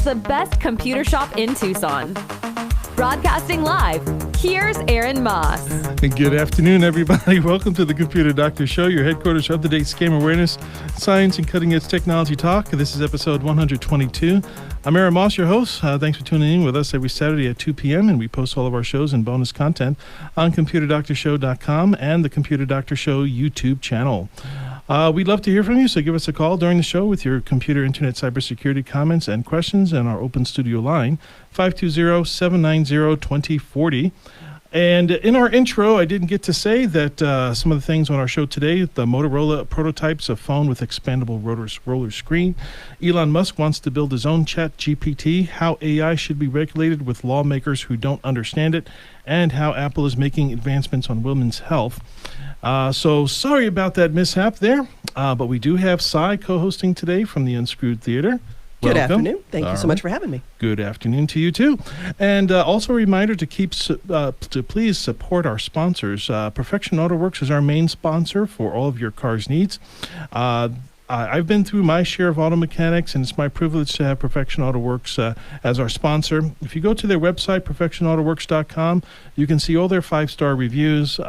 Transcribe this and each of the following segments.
the best computer shop in Tucson. Broadcasting live, here's Aaron Moss. Good afternoon, everybody. Welcome to the Computer Doctor Show, your headquarters for up-to-date scam awareness, science, and cutting-edge technology talk. This is episode 122. I'm Aaron Moss, your host. Thanks for tuning in with us every Saturday at 2 p.m., and we post all of our shows and bonus content on ComputerDoctorShow.com and the Computer Doctor Show YouTube channel. We'd love to hear from you, so give us a call during the show with your computer, internet, cybersecurity comments and questions on our open studio line, 520-790-2040. And in our intro, I didn't get to say that some of the things on our show today, the Motorola prototypes of phone with expandable roller screen. Elon Musk wants to build his own ChatGPT, how AI should be regulated with lawmakers who don't understand it, and how Apple is making advancements on women's health. So sorry about that mishap there, but we do have Cy co-hosting today from the Unscrewed Theater. Good Welcome. afternoon. Thank you so much for having me. Good afternoon to you too. And also a reminder to please support our sponsors. Perfection Auto Works is our main sponsor for all of your car's needs. I've been through my share of auto mechanics, and it's my privilege to have Perfection Auto Works as our sponsor. If you go to their website, perfectionautoworks.com, you can see all their 5-star reviews.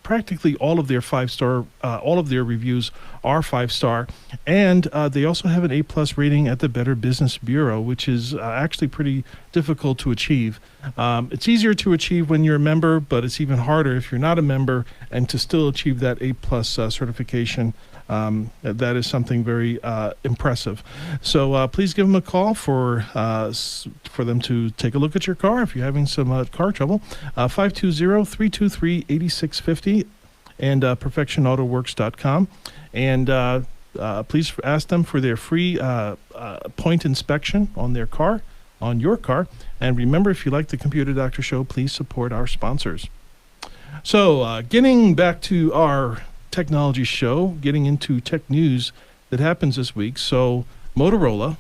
Practically all of their 5-star, all of their reviews are 5-star, and they also have an A+ rating at the Better Business Bureau, which is actually pretty difficult to achieve. It's easier to achieve when you're a member, but it's even harder if you're not a member, and to still achieve that A+ certification. That is something very impressive. So please give them a call for them to take a look at your car if you're having some car trouble. 520-323-8650 and perfectionautoworks.com. And please ask them for their free point inspection on their car, on your car. And remember, if you like the Computer Doctor Show, please support our sponsors. So getting back to our technology show, getting into tech news that happens this week. So Motorola,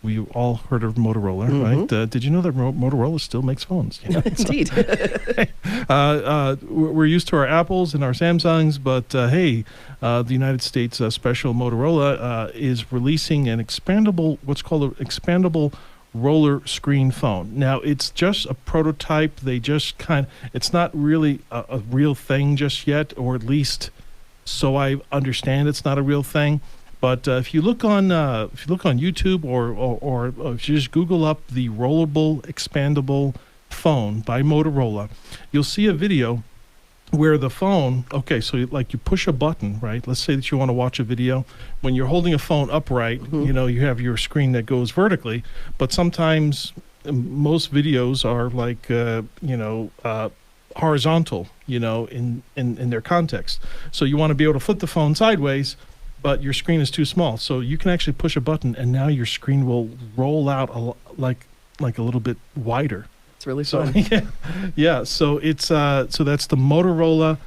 we all heard of Motorola, right? Did you know that Motorola still makes phones? You know? Indeed. We're used to our Apples and our Samsungs, but the United States special Motorola is releasing an expandable, what's called an expandable roller screen phone. Now, it's just a prototype. It's not really a real thing just yet, or at least so I understand it's not a real thing. But if you look on YouTube or if you just Google up the rollable expandable phone by Motorola, you'll see a video where the phone, so like you push a button, right? Let's say that you want to watch a video. When you're holding a phone upright, you have your screen that goes vertically, but sometimes most videos are like, horizontal, in their context. So you want to be able to flip the phone sideways, but your screen is too small. So you can actually push a button, and now your screen will roll out like a little bit wider. It's really fun. Yeah. So it's so that's the Motorola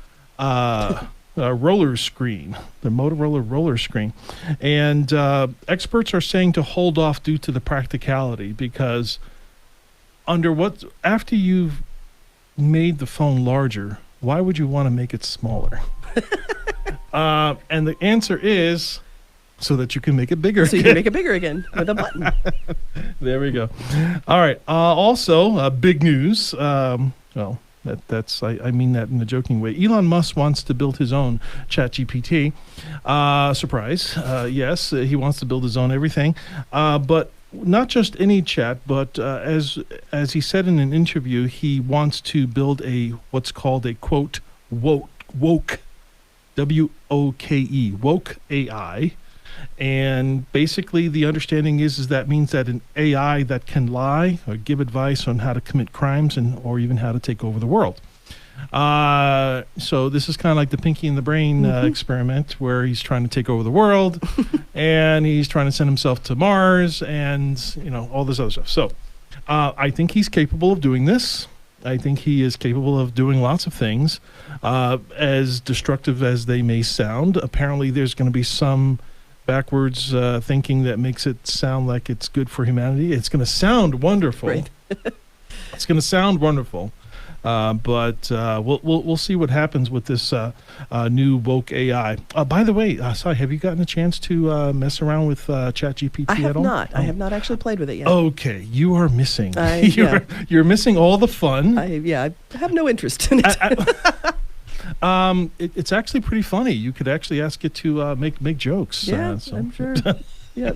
roller screen, the Motorola roller screen, and experts are saying to hold off due to the practicality, because after you've made the phone larger, why would you want to make it smaller? And the answer is so that you can make it bigger. So you can make it bigger again with a button. There we go. All right. Also, big news. I mean that in a joking way. Elon Musk wants to build his own ChatGPT. Surprise. Yes, he wants to build his own everything. But not just any chat, but as he said in an interview, he wants to build what's called a, quote, woke, W-O-K-E, woke AI. And basically the understanding is that means that an AI that can lie or give advice on how to commit crimes or even how to take over the world. So this is kind of like the Pinky and the Brain experiment, where he's trying to take over the world and he's trying to send himself to Mars and, all this other stuff. So I think he's capable of doing this. I think he is capable of doing lots of things, as destructive as they may sound. Apparently there's going to be some backwards thinking that makes it sound like it's good for humanity. It's going to sound wonderful. Right. It's going to sound wonderful. But we'll see what happens with this new woke AI. By the way, Sai, have you gotten a chance to mess around with ChatGPT I have at all? not. I Oh. have not actually played with it yet. Okay, you are missing. Yeah. You're missing all the fun. I have no interest in it. It's actually pretty funny. You could actually ask it to make jokes. Yeah, So. I'm sure. Yeah.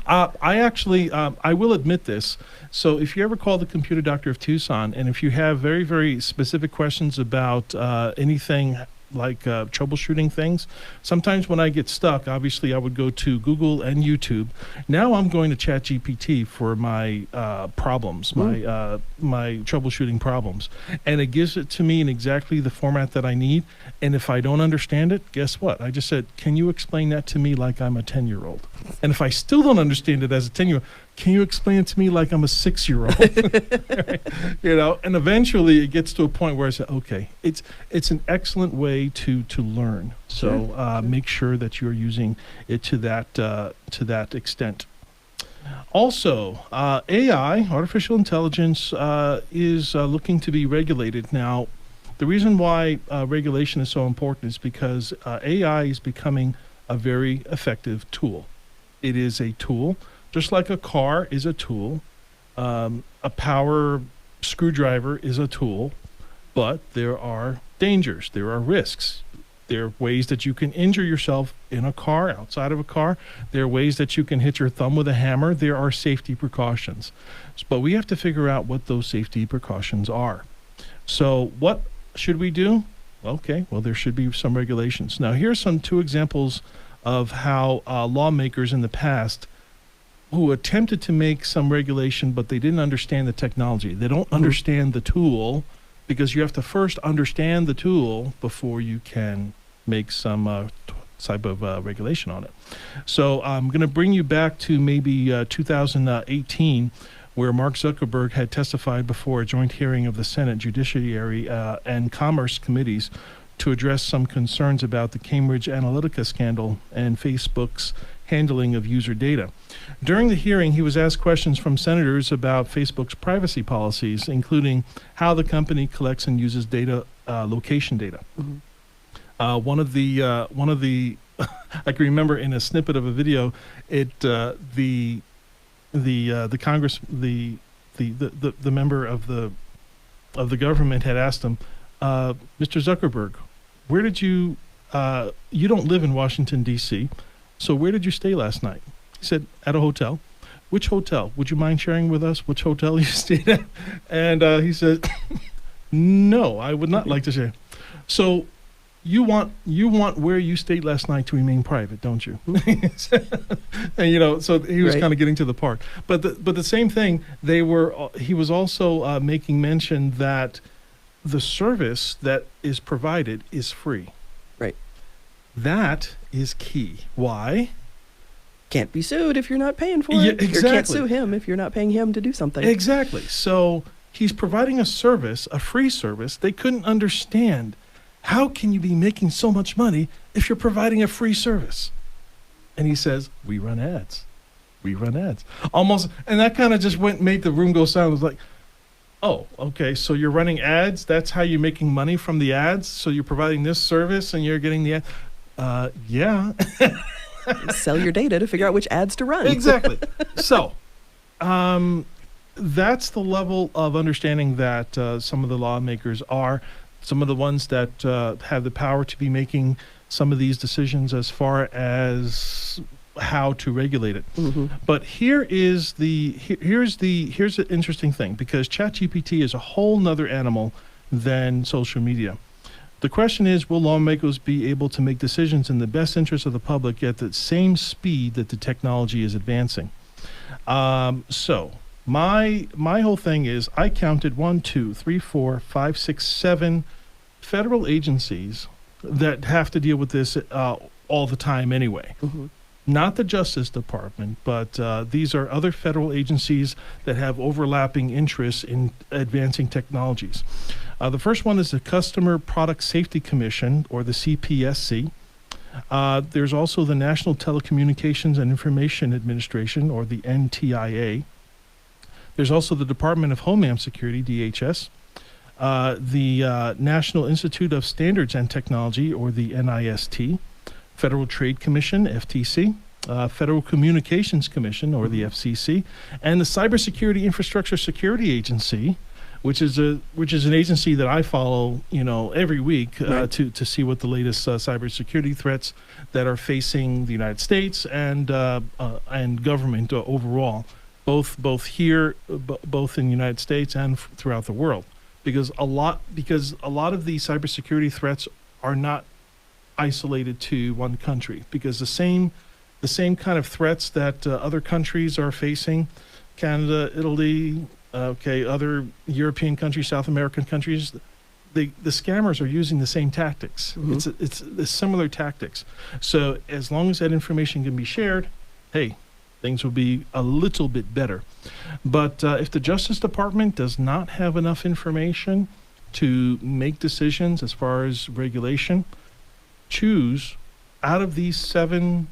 I actually, I will admit this. So if you ever call the Computer Doctor of Tucson, and if you have very, very specific questions about anything like troubleshooting things, sometimes when I get stuck, obviously I would go to Google and YouTube. Now I'm going to ChatGPT for my problems, my troubleshooting problems, and it gives it to me in exactly the format that I need. And if I don't understand it, guess what? I just said, "Can you explain that to me like I'm a 10-year-old?" And if I still don't understand it as a 10-year-old, can you explain it to me like I'm a 6-year-old? Right? You know, and eventually it gets to a point where I say, okay, it's an excellent way to learn. So make sure that you're using it to that extent. Also, AI, artificial intelligence, is looking to be regulated. Now, the reason why regulation is so important is because AI is becoming a very effective tool. It is a tool, just like a car is a tool. A power screwdriver is a tool, but there are dangers, there are risks. There are ways that you can injure yourself in a car, outside of a car. There are ways that you can hit your thumb with a hammer. There are safety precautions. But we have to figure out what those safety precautions are. So what should we do? Okay, well, there should be some regulations. Now, here's two examples of how lawmakers in the past who attempted to make some regulation, but they didn't understand the technology. They don't understand the tool, because you have to first understand the tool before you can make some type of regulation on it. So I'm going to bring you back to maybe 2018, where Mark Zuckerberg had testified before a joint hearing of the Senate Judiciary and Commerce Committees to address some concerns about the Cambridge Analytica scandal and Facebook's handling of user data. During the hearing, he was asked questions from senators about Facebook's privacy policies, including how the company collects and uses data, location data. One of the I can remember in a snippet of a video, the Congress, the member of the government had asked him, Mr. Zuckerberg, where did you don't live in Washington, D.C., so where did you stay last night? He said, at a hotel. Which hotel? Would you mind sharing with us which hotel you stayed at? And he said, no, I would not like to share. So you want where you stayed last night to remain private, don't you? And so he was kind of getting to the part. But the same thing, he was also making mention that the service that is provided is free. Right. That is key. Why? Can't be sued if you're not paying for Yeah, it. You exactly. can't sue him if you're not paying him to do something. Exactly. So he's providing a service, a free service. They couldn't understand, how can you be making so much money if you're providing a free service? And he says, we run ads. We run ads. Almost, and that kind of just made the room go silent. It was like, oh, okay, so you're running ads? That's how you're making money from the ads? So you're providing this service and you're getting the ad? Yeah. Sell your data to figure out which ads to run. Exactly. So that's the level of understanding that some of the lawmakers are, some of the ones that have the power to be making some of these decisions as far as how to regulate it. But here's the interesting thing, because ChatGPT is a whole nother animal than social media. The question is, will lawmakers be able to make decisions in the best interest of the public at the same speed that the technology is advancing? So my whole thing is, I counted 1, 2, 3, 4, 5, 6, 7 federal agencies that have to deal with this all the time anyway. Not the Justice Department, but these are other federal agencies that have overlapping interests in advancing technologies. The first one is the Customer Product Safety Commission, or the CPSC. There's also the National Telecommunications and Information Administration, or the NTIA. There's also the Department of Homeland Security, DHS. the National Institute of Standards and Technology, or the NIST, Federal Trade Commission, FTC, Federal Communications Commission, or the FCC, and the Cybersecurity Infrastructure Security Agency, which is an agency that I follow, every week Right. to see what the latest cybersecurity threats that are facing the United States and government overall, both here, both in the United States and throughout the world, because a lot of the cybersecurity threats are not isolated to one country, because the same kind of threats that other countries are facing, Canada, Italy, other European countries, South American countries, the scammers are using the same tactics. Mhm. It's the similar tactics. So as long as that information can be shared, hey, things will be a little bit better. But if the Justice Department does not have enough information to make decisions as far as regulation, choose out of these 7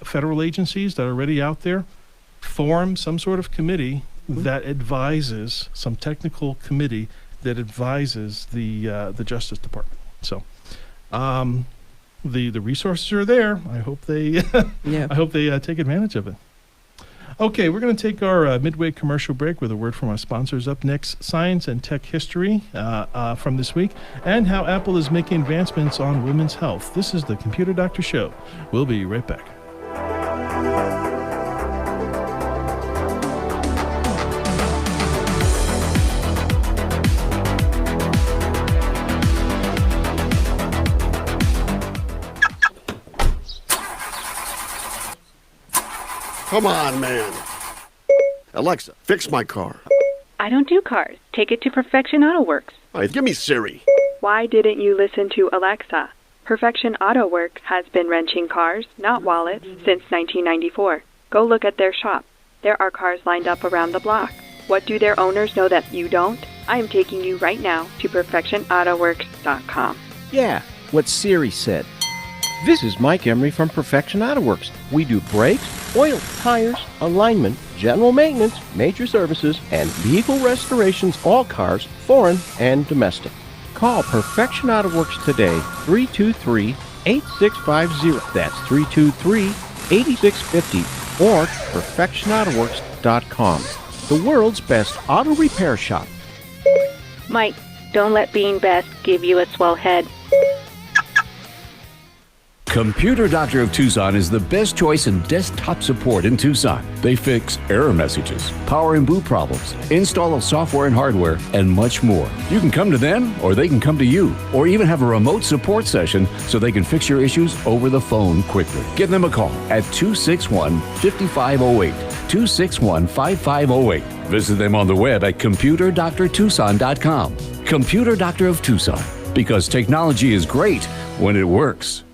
federal agencies that are already out there, form some sort of committee that advises, some technical committee that advises the Justice Department. So, the resources are there. I hope they Yeah. I hope they take advantage of it. Okay, we're going to take our midway commercial break with a word from our sponsors. Up next, science and tech history from this week, and how Apple is making advancements on women's health. This is the Computer Doctor Show. We'll be right back. Come on, man. Alexa, fix my car. I don't do cars. Take it to Perfection Auto Works. All right, give me Siri. Why didn't you listen to Alexa? Perfection Auto Works has been wrenching cars, not wallets, since 1994. Go look at their shop. There are cars lined up around the block. What do their owners know that you don't? I am taking you right now to PerfectionAutoWorks.com. Yeah, what Siri said. This is Mike Emery from Perfection Auto Works. We do brakes, oil, tires, alignment, general maintenance, major services, and vehicle restorations, all cars, foreign and domestic. Call Perfection Auto Works today, 323-8650. That's 323-8650, or perfectionautoworks.com. The world's best auto repair shop. Mike, don't let being best give you a swell head. Computer Doctor of Tucson is the best choice in desktop support in Tucson. They fix error messages, power and boot problems, install of software and hardware, and much more. You can come to them, or they can come to you, or even have a remote support session so they can fix your issues over the phone quickly. Give them a call at 261-5508, 261-5508. Visit them on the web at computerdoctortucson.com. Computer Doctor of Tucson, because technology is great when it works.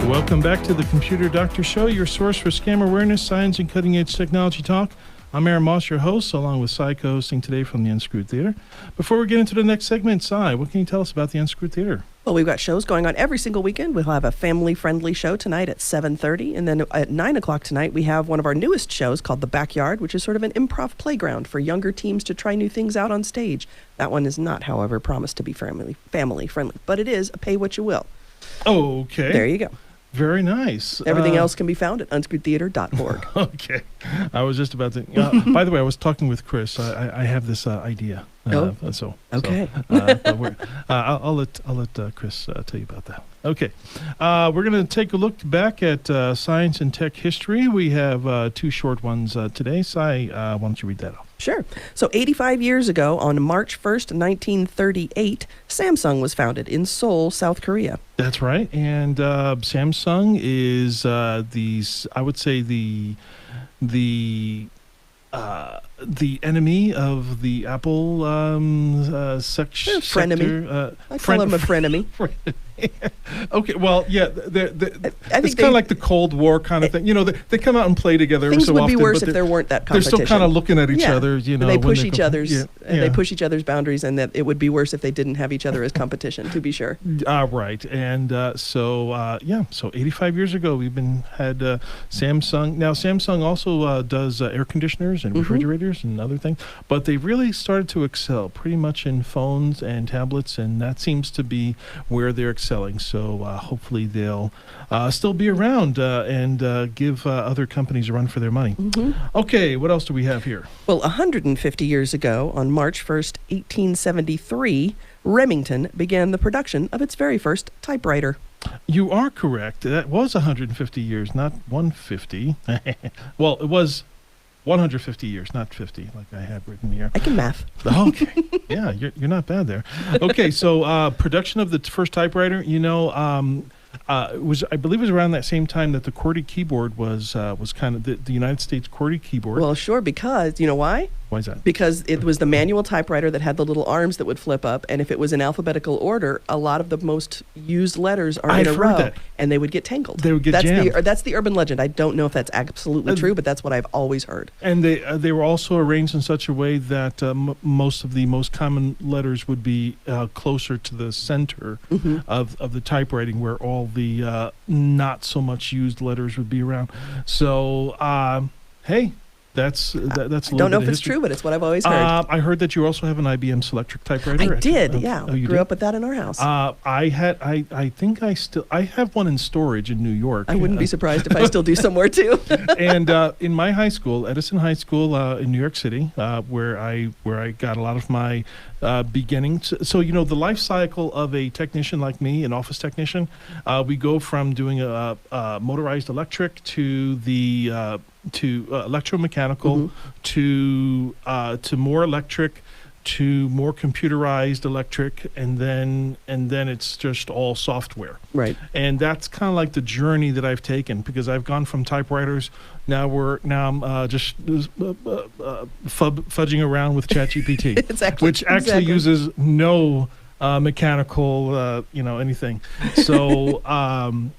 Welcome back to the Computer Doctor Show, your source for scam awareness, science, and cutting-edge technology talk. I'm Aaron Moss, your host, along with Cy, co-hosting today from the Unscrewed Theater. Before we get into the next segment, Cy, what can you tell us about the Unscrewed Theater? Well, we've got shows going on every single weekend. We'll have a family-friendly show tonight at 7:30, and then at 9 o'clock tonight, we have one of our newest shows called The Backyard, which is sort of an improv playground for younger teams to try new things out on stage. That one is not, however, promised to be family-friendly, but it is a pay-what-you-will. Okay. There you go. Very nice. Everything else can be found at unscrewedtheater.org. Okay. I was just about to... by the way, I was talking with Chris. I have this idea. Okay. I'll let Chris tell you about that. Okay. We're going to take a look back at science and tech history. We have 2 short ones today. Cy, why don't you read that off? Sure. So 85 years ago, on March 1st, 1938, Samsung was founded in Seoul, South Korea. That's right. And Samsung is I would say the enemy of the Apple Frenemy. sector. I call him a frenemy. Okay, well, yeah, think it's kind of like the Cold War kind of thing. They come out and play together. Things so would often, be worse but if there weren't that they're competition. still kind of looking at each Yeah. other. They when push they each come- other's. yeah, They yeah. push each other's boundaries, and that it would be worse if they didn't have each other as competition. To be sure. Right, and so 85 years ago we've had Samsung. Now Samsung also does air conditioners and refrigerators and other things, but they really started to excel pretty much in phones and tablets, and that seems to be where they're excelling. So hopefully they'll still be around and give other companies a run for their money. Okay, what else do we have here? Well, 150 years ago, on March 1st, 1873, Remington began the production of its very first typewriter. You are correct. That was 150 years, not 150. Well, it was 150 years, not 50, like I had written here. I can math. Okay. Yeah, you're not bad there. Okay, so production of the first typewriter, I believe it was around that same time that the QWERTY keyboard was kind of the United States QWERTY keyboard. Well, sure, because you know why? Why is that? Because it was the manual typewriter that had the little arms that would flip up, and if it was in alphabetical order, a lot of the most used letters are in I've a heard row, that. and they would get tangled. They would get that's jammed. That's the urban legend. I don't know if that's absolutely true, but that's what I've always heard. And they were also arranged in such a way that most of the most common letters would be closer to the center of the typewriting, where all the not so much used letters would be around. So, hey, that's a little I don't know bit if of it's history. true, but it's what I've always heard. I heard that you also have an IBM Selectric typewriter. I did, yeah. Oh, you Grew did? up with that in our house. I think I have one in storage in New York. I wouldn't be surprised if I still do somewhere too. And in my high school, Edison High School in New York City, where I got a lot of my beginnings. So the life cycle of a technician like me, an office technician, we go from doing a motorized electric to the to electromechanical to more electric to more computerized electric, and then it's just all software. Right. And that's kind of like the journey that I've taken, because I've gone from typewriters. Now I'm just fudging around with ChatGPT, which actually uses no mechanical, anything. So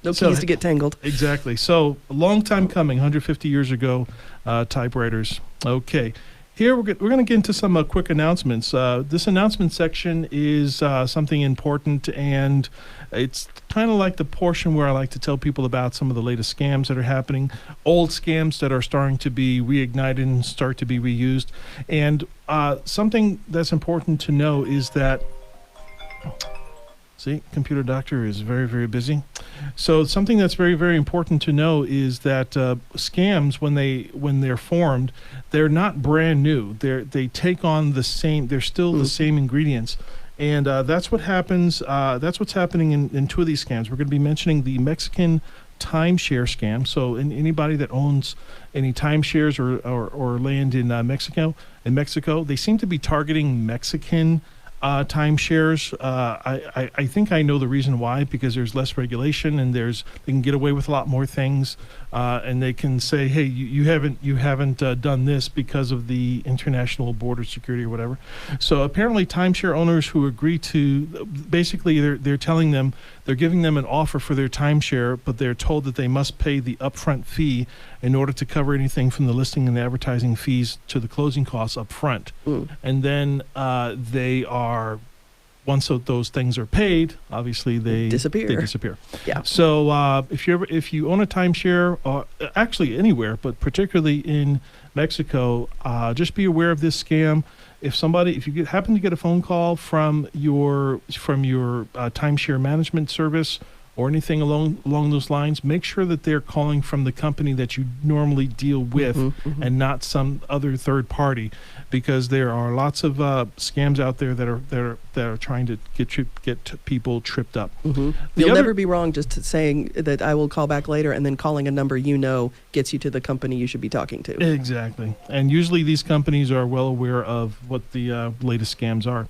no keys to get tangled. Exactly. So a long time coming, 150 years ago, typewriters. Okay. Here we're going to get into some quick announcements. This announcement section is something important, and it's kind of like the portion where I like to tell people about some of the latest scams that are happening, old scams that are starting to be reignited and start to be reused. And something that's important to know is that, see, Computer Doctor is very, very busy. So something that's very, very important to know is that scams, when they're formed, they're not brand new. They take on the same. They're still the same ingredients, and that's what happens. That's what's happening in two of these scams. We're going to be mentioning the Mexican timeshare scam. So anybody that owns any timeshares or land in Mexico, they seem to be targeting Mexican timeshares. I think I know the reason why, because there's less regulation and they can get away with a lot more things, and they can say, hey, you haven't done this because of the international border security or whatever. So apparently timeshare owners who agree to, basically they're telling them, they're giving them an offer for their timeshare, but they're told that they must pay the upfront fee in order to cover anything from the listing and advertising fees to the closing costs up front. And then they are, once those things are paid, obviously they disappear. Yeah. So if you own a timeshare, actually anywhere, but particularly in Mexico, just be aware of this scam. If you happen to get a phone call from your timeshare management service or anything along those lines, make sure that they're calling from the company that you normally deal with and not some other third party, because there are lots of scams out there that are trying to get people tripped up. You'll never be wrong just saying that I will call back later, and then calling a number gets you to the company you should be talking to. Exactly. And usually these companies are well aware of what the latest scams are.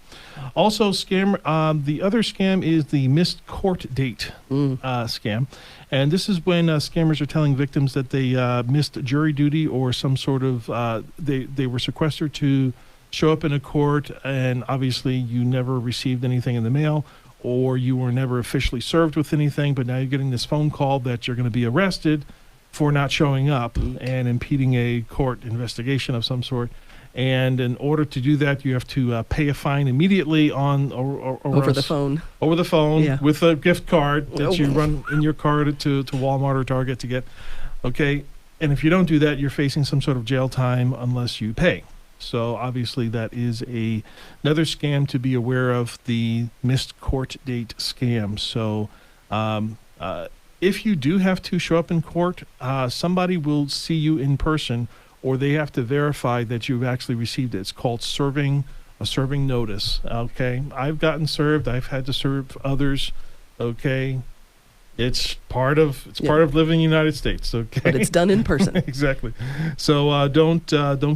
Also, the other scam is the missed court date scam. And this is when scammers are telling victims that they missed jury duty or some sort of, they were sequestered to show up in a court, and obviously you never received anything in the mail, or you were never officially served with anything, but now you're getting this phone call that you're going to be arrested for not showing up and impeding a court investigation of some sort. And in order to do that, you have to pay a fine immediately on or Over the phone. Over the phone, Yeah. with a gift card that Oh. you run in your car to Walmart or Target to get. Okay, and if you don't do that, you're facing some sort of jail time unless you pay. So obviously that is another scam to be aware of, the missed court date scam. So if you do have to show up in court, somebody will see you in person, or they have to verify that you've actually received it. It's called a serving notice. Okay, I've gotten served. I've had to serve others. Okay, it's part of living in the United States. Okay, But it's done in person. Exactly. So don't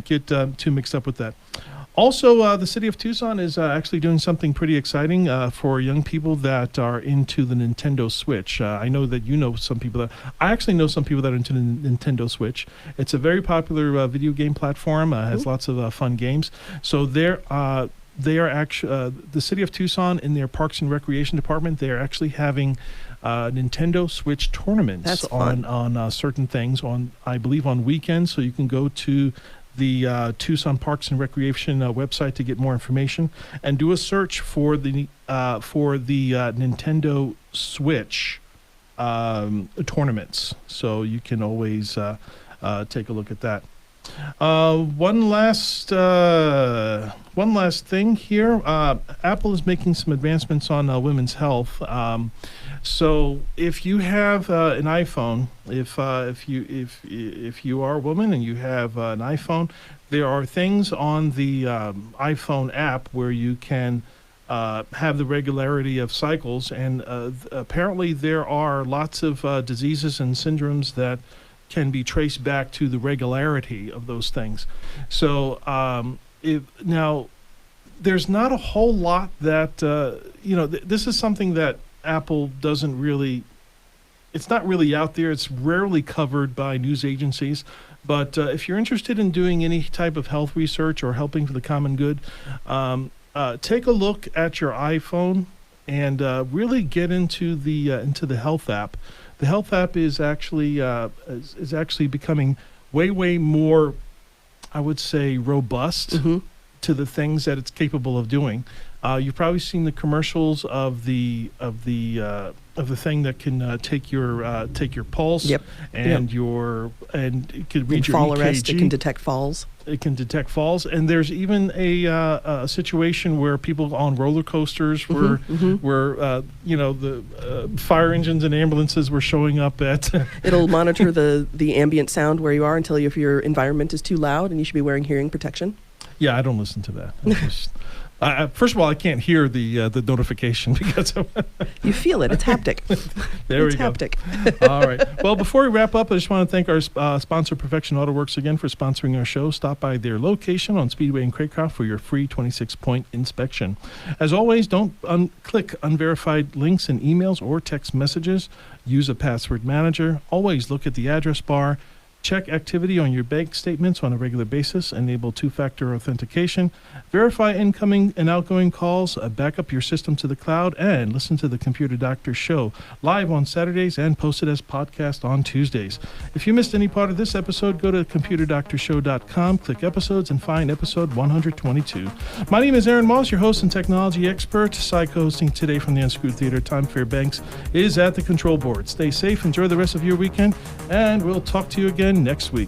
get too mixed up with that. Also, the city of Tucson is actually doing something pretty exciting for young people that are into the Nintendo Switch. I know that you know some people that... I actually know some people that are into the Nintendo Switch. It's a very popular video game platform. Has lots of fun games. So they are actually... the city of Tucson, in their Parks and Recreation Department, they are actually having Nintendo Switch tournaments That's fun. on certain things, I believe on weekends. So you can go to the Tucson Parks and Recreation website to get more information, and do a search for the Nintendo Switch tournaments. So you can always take a look at that. One last thing here. Apple is making some advancements on women's health. So if you have an iPhone, if you are a woman and you have an iPhone, there are things on the iPhone app where you can have the regularity of cycles, and apparently there are lots of diseases and syndromes that can be traced back to the regularity of those things. So now there's not a whole lot that this is something that Apple doesn't really, it's not really out there. It's rarely covered by news agencies. But if you're interested in doing any type of health research or helping for the common good, take a look at your iPhone and really get into the health app. The health app is actually becoming way more, I would say, robust to the things that it's capable of doing. You've probably seen the commercials of the thing that can take your pulse. Yep. And it can read your fall EKG. arrest, it can detect falls. It can detect falls, and there's even a situation where people on roller coasters were the fire engines and ambulances were showing up at. It'll monitor the ambient sound where you are and tell you if your environment is too loud and you should be wearing hearing protection. Yeah, I don't listen to that. First of all, I can't hear the notification because You feel it. It's haptic. There it's we go. haptic. All right. Well, before we wrap up, I just want to thank our sponsor, Perfection Auto Works, again for sponsoring our show. Stop by their location on Speedway in Craycroft for your free 26-point inspection. As always, don't click unverified links in emails or text messages. Use a password manager. Always look at the address bar. Check activity on your bank statements on a regular basis. Enable two-factor authentication. Verify incoming and outgoing calls. Back up your system to the cloud. And listen to the Computer Doctor Show live on Saturdays and posted as podcast on Tuesdays. If you missed any part of this episode, go to computerdoctorshow.com, click episodes, and find episode 122. My name is Aaron Moss, your host and technology expert. Psycho-hosting today from the Unscrewed Theater. Tom Fairbanks is at the control board. Stay safe. Enjoy the rest of your weekend. And we'll talk to you again next week.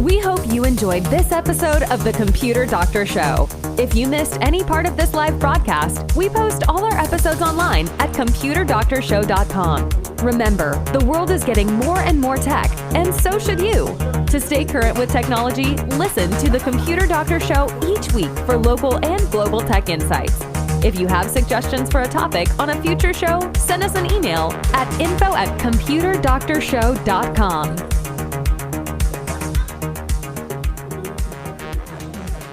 We hope you enjoyed this episode of The Computer Doctor Show. If you missed any part of this live broadcast, we post all our episodes online at computerdoctorshow.com. Remember, the world is getting more and more tech, and so should you. To stay current with technology, listen to The Computer Doctor Show each week for local and global tech insights. If you have suggestions for a topic on a future show, send us an email at info@computerdoctorshow.com.